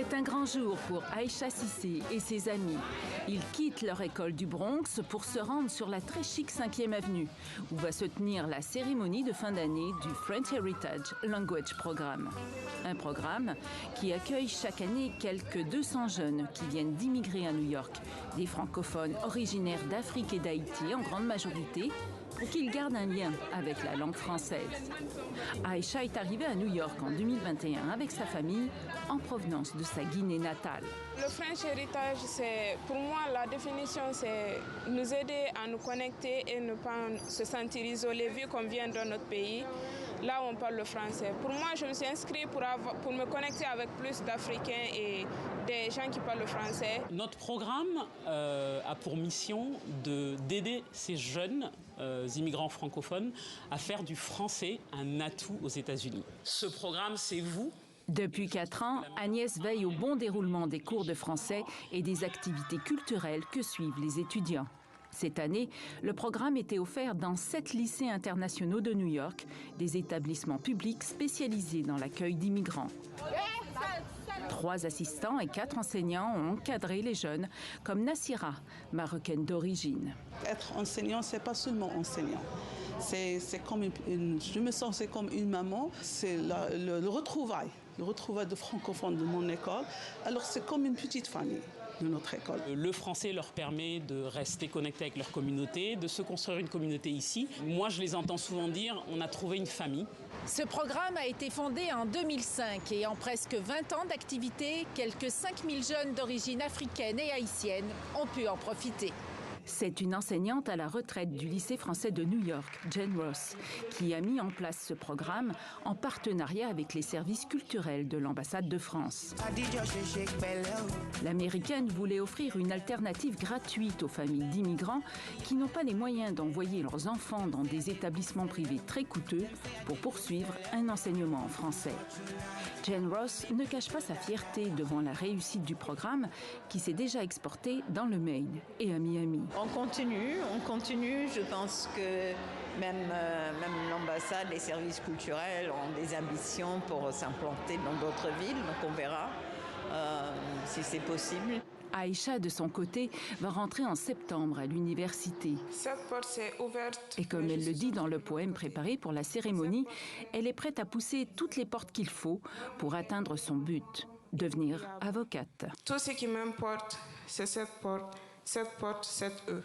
C'est un grand jour pour Aïcha Cissé et ses amis. Ils quittent leur école du Bronx pour se rendre sur la très chic 5e avenue, où va se tenir la cérémonie de fin d'année du French Heritage Language Programme. Un programme qui accueille chaque année quelques 200 jeunes qui viennent d'immigrer à New York, des francophones originaires d'Afrique et d'Haïti en grande majorité, pour qu'ils gardent un lien avec la langue française. Aïcha est arrivée à New York en 2021 avec sa famille en provenance de sa Guinée natale. Le French Heritage, pour moi, la définition, c'est nous aider à nous connecter et ne pas se sentir isolés vu qu'on vient dans notre pays. Là où on parle le français. Pour moi, je me suis inscrite pour me connecter avec plus d'Africains et des gens qui parlent le français. Notre programme a pour mission d'aider ces jeunes immigrants francophones à faire du français un atout aux États-Unis. Ce programme, c'est vous. Depuis 4 ans, Agnès veille au bon déroulement des cours de français et des activités culturelles que suivent les étudiants. Cette année, le programme était offert dans 7 lycées internationaux de New York, des établissements publics spécialisés dans l'accueil d'immigrants. 3 assistants et 4 enseignants ont encadré les jeunes, comme Nassira, marocaine d'origine. Être enseignant, c'est pas seulement enseignant. C'est comme je me sens c'est comme une maman. C'est le retrouvail de francophones de mon école. Alors c'est comme une petite famille de notre école. Le français leur permet de rester connectés avec leur communauté, de se construire une communauté ici. Moi, je les entends souvent dire, on a trouvé une famille. Ce programme a été fondé en 2005 et en presque 20 ans d'activité, quelques 5000 jeunes d'origine africaine et haïtienne ont pu en profiter. C'est une enseignante à la retraite du lycée français de New York, Jane Ross, qui a mis en place ce programme en partenariat avec les services culturels de l'ambassade de France. L'américaine voulait offrir une alternative gratuite aux familles d'immigrants qui n'ont pas les moyens d'envoyer leurs enfants dans des établissements privés très coûteux pour poursuivre un enseignement en français. Jane Ross ne cache pas sa fierté devant la réussite du programme qui s'est déjà exporté dans le Maine et à Miami. On continue. Je pense que même l'ambassade, les services culturels ont des ambitions pour s'implanter dans d'autres villes. Donc on verra si c'est possible. Aïcha, de son côté, va rentrer en septembre à l'université. Cette porte s'est ouverte. Et comme elle le dit dans le poème préparé pour la cérémonie, elle est prête à pousser toutes les portes qu'il faut pour atteindre son but, devenir avocate. Tout ce qui m'importe, c'est cette porte, cette E.